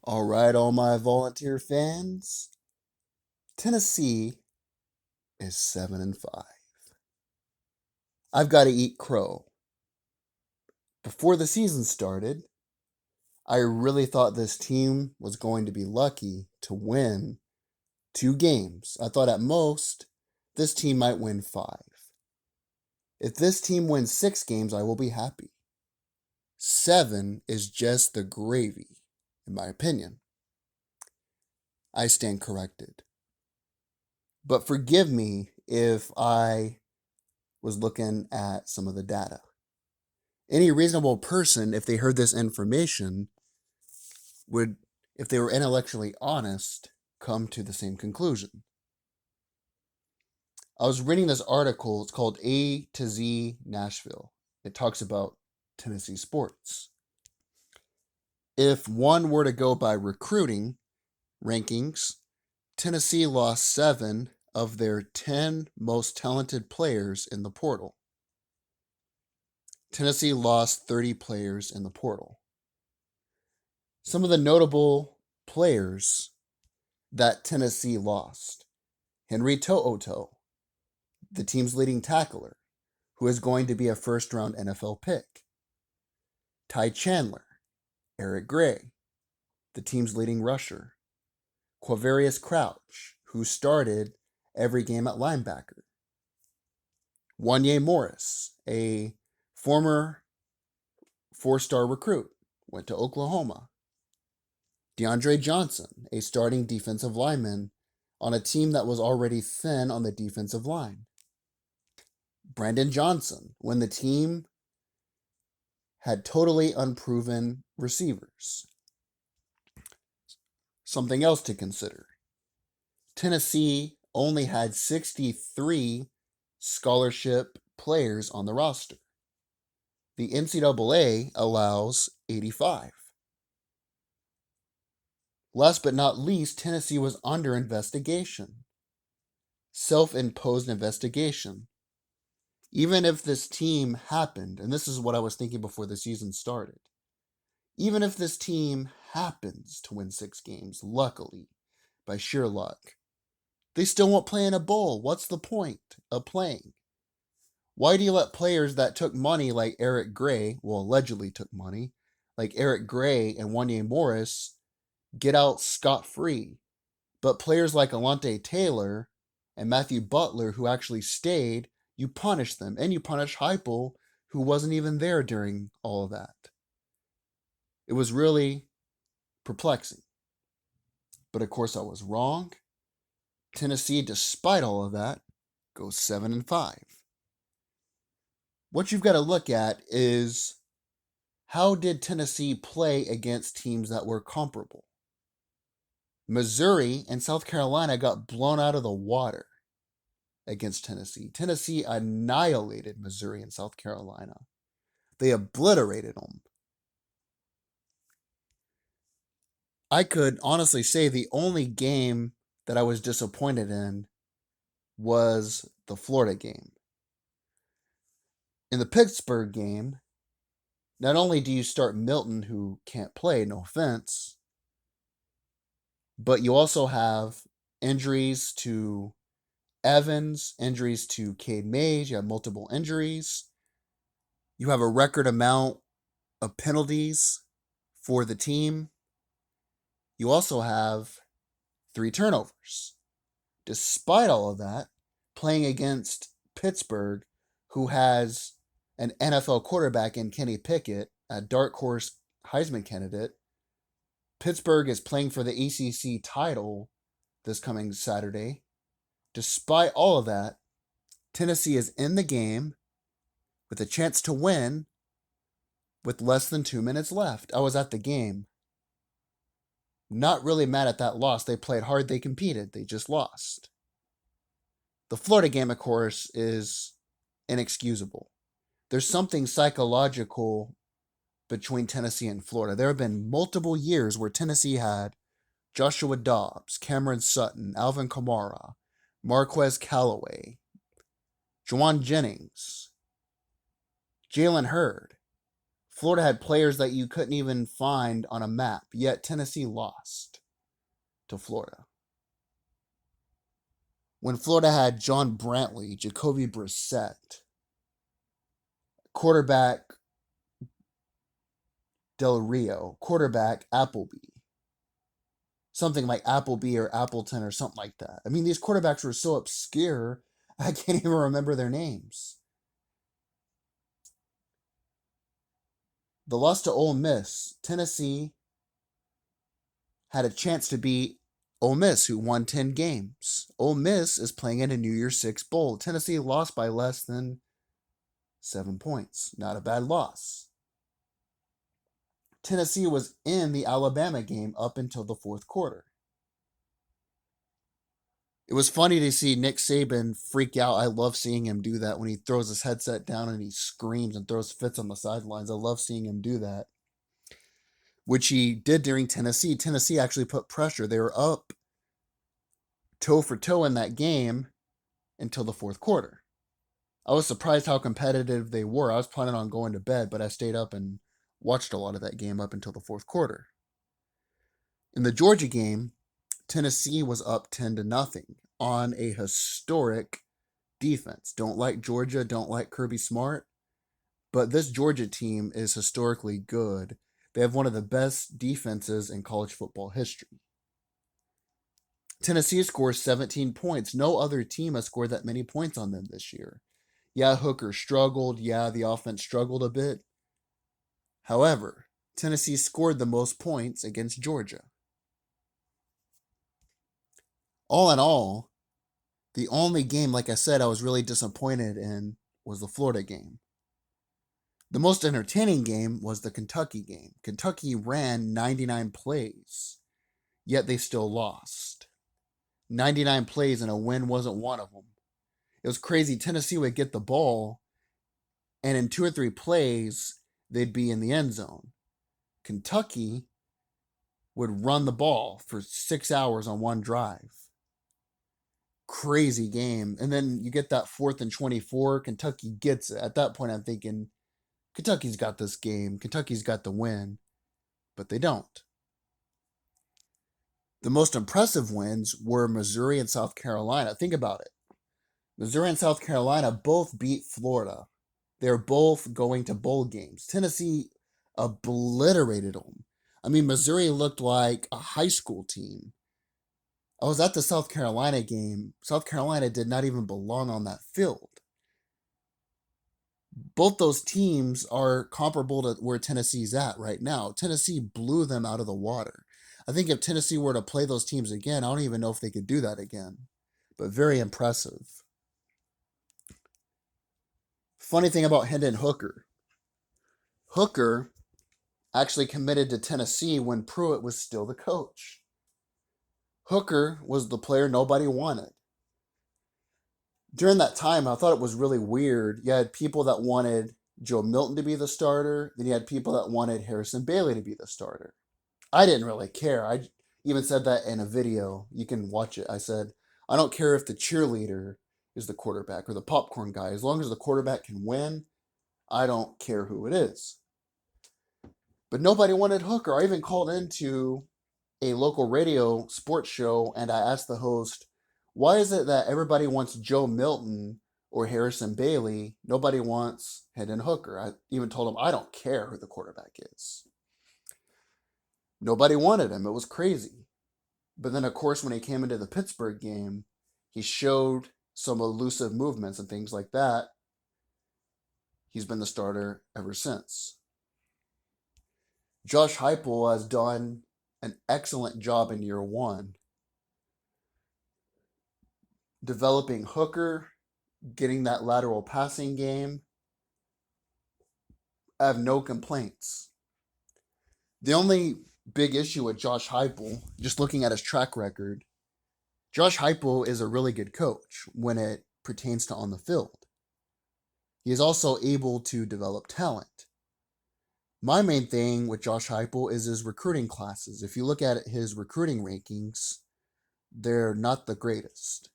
All right, all my volunteer fans. Tennessee is 7-5. I've got to eat crow. Before the season started, I really thought this team was going to be lucky to win 2 games. I thought at most this team might win 5. If this team wins 6 games, I will be happy. 7 is just the gravy, in my opinion. I stand corrected. But forgive me if I was looking at some of the data. Any reasonable person, if they heard this information, would, if they were intellectually honest, come to the same conclusion. I was reading this article. It's called A to Z Nashville. It talks about Tennessee sports. If one were to go by recruiting rankings, Tennessee lost 7 of their 10 most talented players in the portal. Tennessee lost 30 players in the portal. Some of the notable players that Tennessee lost: Henry To'oTo'o, the team's leading tackler, who is going to be a first-round NFL pick. Ty Chandler, Eric Gray, the team's leading rusher. Quavarius Crouch, who started every game at linebacker. Wanye Morris, a former 4-star recruit, went to Oklahoma. DeAndre Johnson, a starting defensive lineman on a team that was already thin on the defensive line. Brandon Johnson, when the team had totally unproven receivers. Something else to consider: Tennessee only had 63 scholarship players on the roster. The NCAA allows 85. Last but not least, Tennessee was under investigation. Self-imposed investigation. Even if this team happened, and this is what I was thinking before the season started, even if this team happens to win 6 games, luckily, by sheer luck, they still won't play in a bowl. What's the point of playing? Why do you let players that took money like Eric Gray, well, allegedly took money, like Eric Gray and Wanye Morris, get out scot-free? But players like Alante Taylor and Matthew Butler, who actually stayed, you punish them. And you punish Heupel, who wasn't even there during all of that. It was really perplexing. But of course I was wrong. Tennessee, despite all of that, goes 7-5. What you've got to look at is, how did Tennessee play against teams that were comparable? Missouri and South Carolina got blown out of the water against Tennessee. Tennessee annihilated Missouri and South Carolina. They obliterated them. I could honestly say the only game that I was disappointed in was the Florida game. In the Pittsburgh game, not only do you start Milton, who can't play, no offense, but you also have injuries to Evans, injuries to Cade Mays. You have multiple injuries. You have a record amount of penalties for the team. You also have 3 turnovers. Despite all of that, playing against Pittsburgh, who has an NFL quarterback in Kenny Pickett, a dark horse Heisman candidate, Pittsburgh is playing for the ACC title this coming Saturday. Despite all of that, Tennessee is in the game with a chance to win with less than 2 minutes left. I was at the game. Not really mad at that loss. They played hard. They competed. They just lost. The Florida game, of course, is inexcusable. There's something psychological between Tennessee and Florida. There have been multiple years where Tennessee had Joshua Dobbs, Cameron Sutton, Alvin Kamara, Marquez Florida had players that you couldn't even find on a map, yet Tennessee lost to Florida. When Florida had John Brantley, Jacoby Brissett, quarterback Del Rio, quarterback Appleby, something like Appleby or Appleton or something like that. I mean, these quarterbacks were so obscure, I can't even remember their names. The loss to Ole Miss, Tennessee had a chance to beat Ole Miss, who won 10 games. Ole Miss is playing in a New Year's Six Bowl. Tennessee lost by less than 7 points. Not a bad loss. Tennessee was in the Alabama game up until the fourth quarter. It was funny to see Nick Saban freak out. I love seeing him do that when he throws his headset down and he screams and throws fits on the sidelines. I love seeing him do that, which he did during Tennessee. Tennessee actually put pressure. They were up toe for toe in that game until the fourth quarter. I was surprised how competitive they were. I was planning on going to bed, but I stayed up and watched a lot of that game up until the fourth quarter. In the Georgia game, Tennessee was up 10-0 on a historic defense. Don't like Georgia, don't like Kirby Smart, but this Georgia team is historically good. They have one of the best defenses in college football history. Tennessee scores 17 points. No other team has scored that many points on them this year. Yeah, Hooker struggled. Yeah, the offense struggled a bit. However, Tennessee scored the most points against Georgia. All in all, the only game, like I said, I was really disappointed in was the Florida game. The most entertaining game was the Kentucky game. Kentucky ran 99 plays, yet they still lost. 99 plays and a win wasn't one of them. It was crazy. Tennessee would get the ball, and in 2 or 3 plays, they'd be in the end zone. Kentucky would run the ball for 6 hours on one drive. Crazy game. And then you get that 4th and 24. Kentucky gets it. At that point, I'm thinking, Kentucky's got this game. Kentucky's got the win. But they don't. The most impressive wins were Missouri and South Carolina. Think about it. Missouri and South Carolina both beat Florida. They're both going to bowl games. Tennessee obliterated them. I mean, Missouri looked like a high school team. I was at the South Carolina game. South Carolina did not even belong on that field. Both those teams are comparable to where Tennessee's at right now. Tennessee blew them out of the water. I think if Tennessee were to play those teams again, I don't even know if they could do that again. But very impressive. Funny thing about Hendon Hooker. Hooker actually committed to Tennessee when Pruitt was still the coach. Hooker was the player nobody wanted. During that time, I thought it was really weird. You had people that wanted Joe Milton to be the starter. Then you had people that wanted Harrison Bailey to be the starter. I didn't really care. I even said that in a video. You can watch it. I said, I don't care if the cheerleader is the quarterback or the popcorn guy. As long as the quarterback can win, I don't care who it is. But nobody wanted Hooker. I even called into a local radio sports show and I asked the host, why is it that everybody wants Joe Milton or Harrison Bailey? Nobody wants Hendon Hooker. I even told him, I don't care who the quarterback is. Nobody wanted him. It was crazy. But then, of course, when he came into the Pittsburgh game, he showed some elusive movements and things like that. He's been the starter ever since. Josh Heupel has done an excellent job in year one, developing Hooker, getting that lateral passing game. I have no complaints. The only big issue with Josh Heupel, just looking at his track record, Josh Heupel is a really good coach when it pertains to on the field. He is also able to develop talent. My main thing with Josh Heupel is his recruiting classes. If you look at his recruiting rankings, they're not the greatest.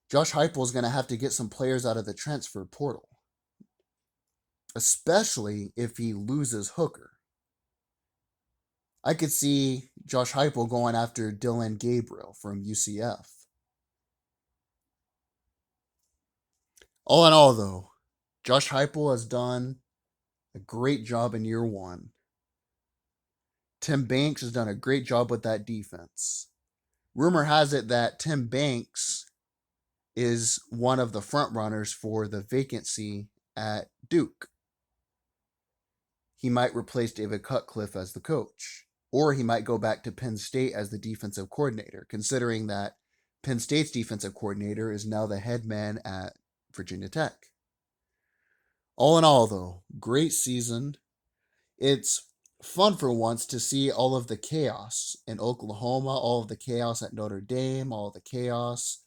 Josh Heupel is going to have to get some players out of the transfer portal. especially if he loses Hooker. I could see Josh Heupel going after Dylan Gabriel from UCF. All in all, though, Josh Heupel has done a great job in year one. Tim Banks has done a great job with that defense. Rumor has it that Tim Banks is one of the front runners for the vacancy at Duke. He might replace David Cutcliffe as the coach, or he might go back to Penn State as the defensive coordinator, considering that Penn State's defensive coordinator is now the head man at Virginia Tech. All in all, though, great season. It's fun for once to see all of the chaos in Oklahoma, all of the chaos at Notre Dame, all of the chaos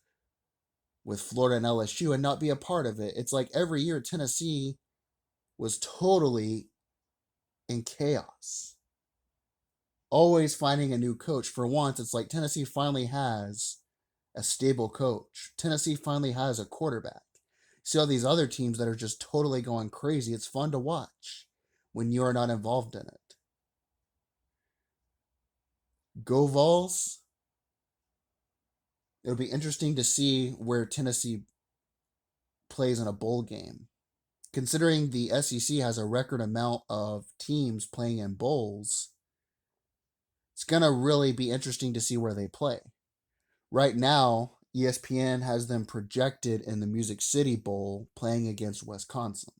with Florida and LSU, and not be a part of it. It's like every year Tennessee was totally in chaos, always finding a new coach. For once, it's like Tennessee finally has a stable coach. Tennessee finally has a quarterback. See all these other teams that are just totally going crazy. It's fun to watch when you are not involved in it. Go Vols. It'll be interesting to see where Tennessee plays in a bowl game. Considering the SEC has a record amount of teams playing in bowls, it's going to really be interesting to see where they play. Right now, ESPN has them projected in the Music City Bowl playing against Wisconsin,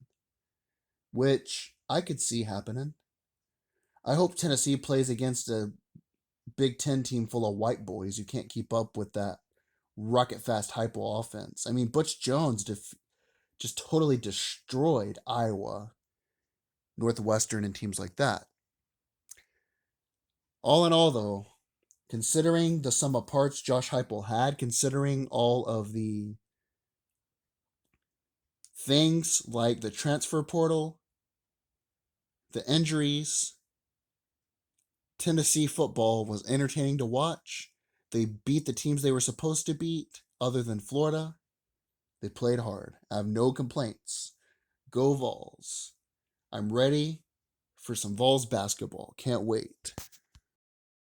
which I could see happening. I hope Tennessee plays against a Big Ten team full of white boys who can't keep up with that rocket fast Heupel offense. I mean, Butch Jones just totally destroyed Iowa, Northwestern, and teams like that. All in all, though, considering the sum of parts Josh Heupel had, considering all of the things like the transfer portal, the injuries, Tennessee football was entertaining to watch. They beat the teams they were supposed to beat, other than Florida. They played hard. I have no complaints. Go Vols. I'm ready for some Vols basketball. Can't wait.